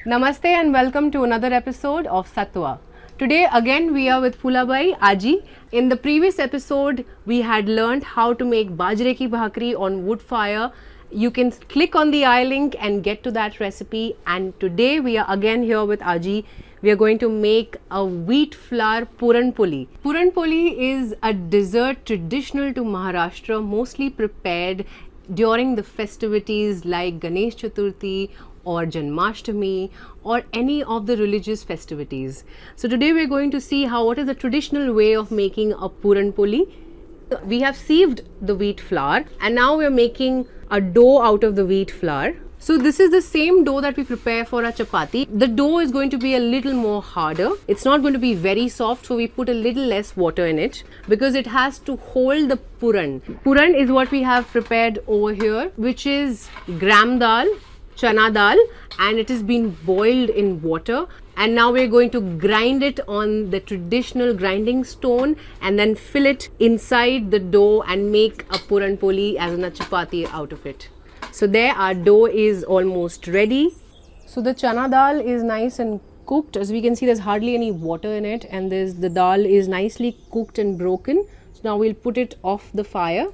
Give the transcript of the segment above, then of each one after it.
Namaste and welcome to another episode of Satwa. Today again we are with Phulabai Aji. In the previous episode we had learned how to make bajre ki bhakri on wood fire. You can click on the I link and get to that recipe, and today we are again here with Aji. We are going to make a wheat flour Puran Poli. Puran Poli is a dessert traditional to Maharashtra, mostly prepared during the festivities like Ganesh Chaturthi or Janmashtami or any of the religious festivities. So today we are going to see what is the traditional way of making a Puran Poli. We have sieved the wheat flour and now we are making a dough out of the wheat flour. So this is the same dough that we prepare for our chapati. The dough is going to be a little more harder. It's not going to be very soft, so we put a little less water in it because it has to hold the puran. Puran is what we have prepared over here, which is gram dal, chana dal, and it has been boiled in water. And now we're going to grind it on the traditional grinding stone and then fill it inside the dough and make a Puran Poli as in a chapati out of it. So there, our dough is almost ready. So the chana dal is nice and cooked. As we can see, there's hardly any water in it, and the dal is nicely cooked and broken. So now we'll put it off the fire.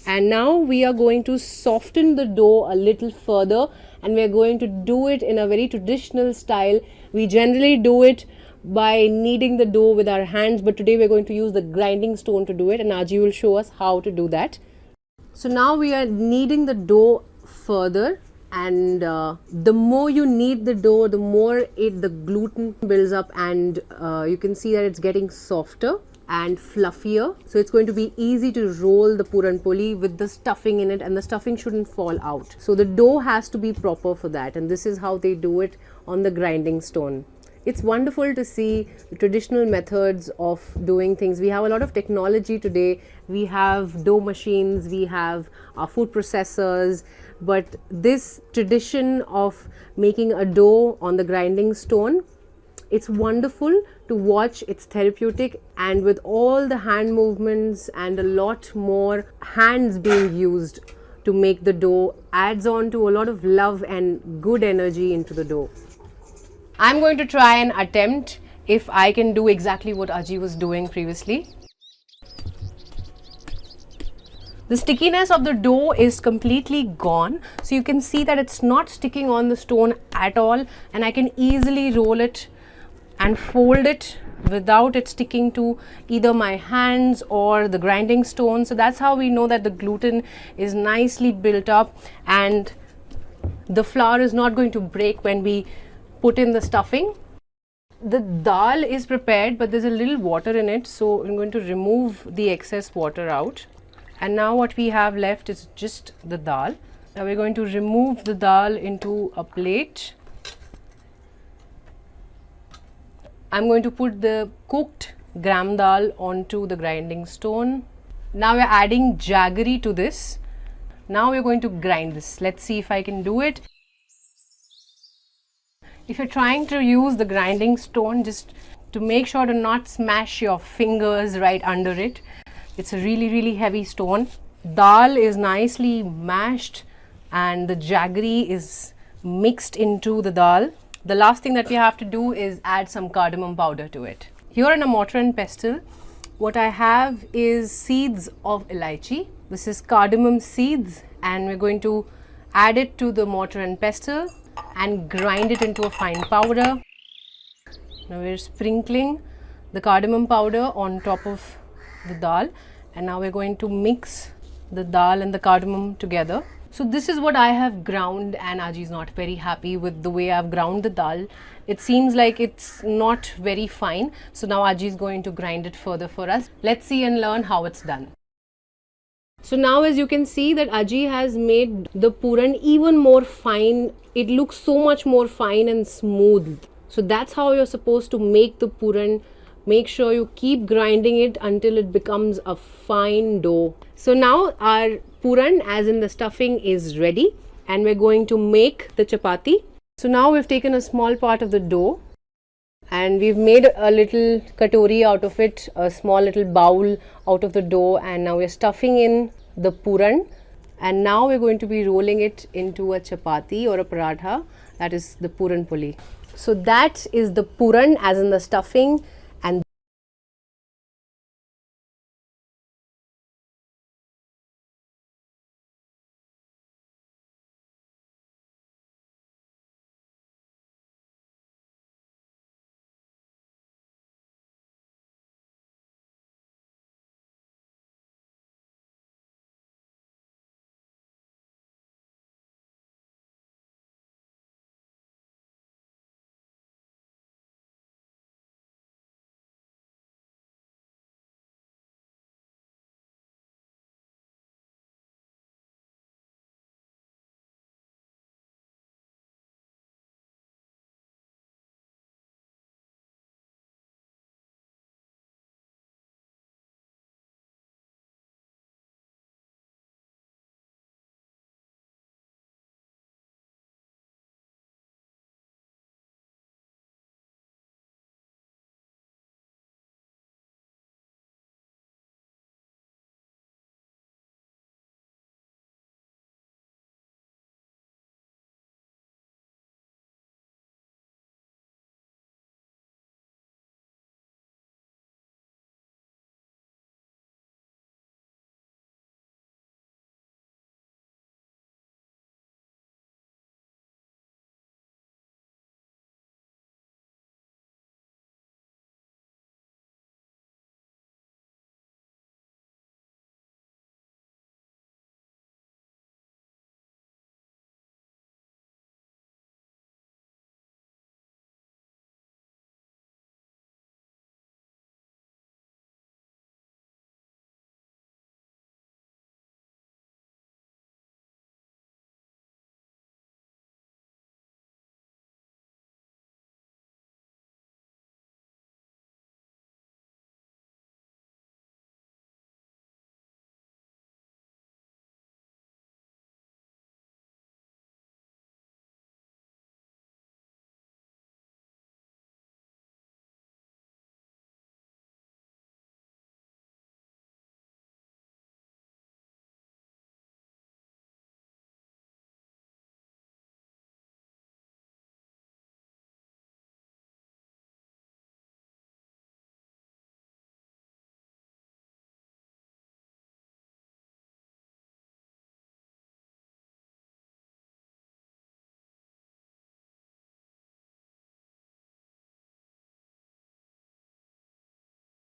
And now we are going to soften the dough a little further, and we're going to do it in a very traditional style. We generally do it by kneading the dough with our hands, but today we're going to use the grinding stone to do it, and Aji will show us how to do that. So now we are kneading the dough further, and the more you knead the dough, the more the gluten builds up, and you can see that it's getting softer and fluffier. So it's going to be easy to roll the Puran Poli with the stuffing in it, and the stuffing shouldn't fall out. So the dough has to be proper for that, and this is how they do it on the grinding stone. It's wonderful to see the traditional methods of doing things. We have a lot of technology today. We have dough machines, we have our food processors, but this tradition of making a dough on the grinding stone, it's wonderful to watch, it's therapeutic, and with all the hand movements and a lot more hands being used to make the dough, adds on to a lot of love and good energy into the dough. I'm going to try and attempt if I can do exactly what Aji was doing previously. The stickiness of the dough is completely gone, so you can see that it's not sticking on the stone at all, and I can easily roll it and fold it without it sticking to either my hands or the grinding stone. So that's how we know that the gluten is nicely built up and the flour is not going to break when we put in the stuffing. The dal is prepared, but there's a little water in it, so I'm going to remove the excess water out. And now what we have left is just the dal. Now we're going to remove the dal into a plate. I'm going to put the cooked gram dal onto the grinding stone. Now we're adding jaggery to this. Now we're going to grind this. Let's see if I can do it. If you're trying to use the grinding stone, just to make sure to not smash your fingers right under it. It's a really heavy stone. Dal is nicely mashed and the jaggery is mixed into the dal. The last thing that we have to do is add some cardamom powder to it. Here in a mortar and pestle, what I have is seeds of elaichi. This is cardamom seeds, and we're going to add it to the mortar and pestle and grind it into a fine powder. Now we're sprinkling the cardamom powder on top of the dal, and now we're going to mix the dal and the cardamom together. So this is what I have ground, and Aji is not very happy with the way I've ground the dal. It seems like it's not very fine. So now Aji is going to grind it further for us. Let's see and learn how it's done. So now as you can see that Aji has made the puran even more fine. It looks so much more fine and smooth. So that's how you're supposed to make the puran. Make sure you keep grinding it until it becomes a fine dough. So now our puran, as in the stuffing, is ready, and we're going to make the chapati. So now we've taken a small part of the dough and we've made a little katori out of it, a small little bowl out of the dough, and now we're stuffing in the puran, and now we're going to be rolling it into a chapati or a paratha that is the Puran Poli. So that is the Puran, as in the stuffing,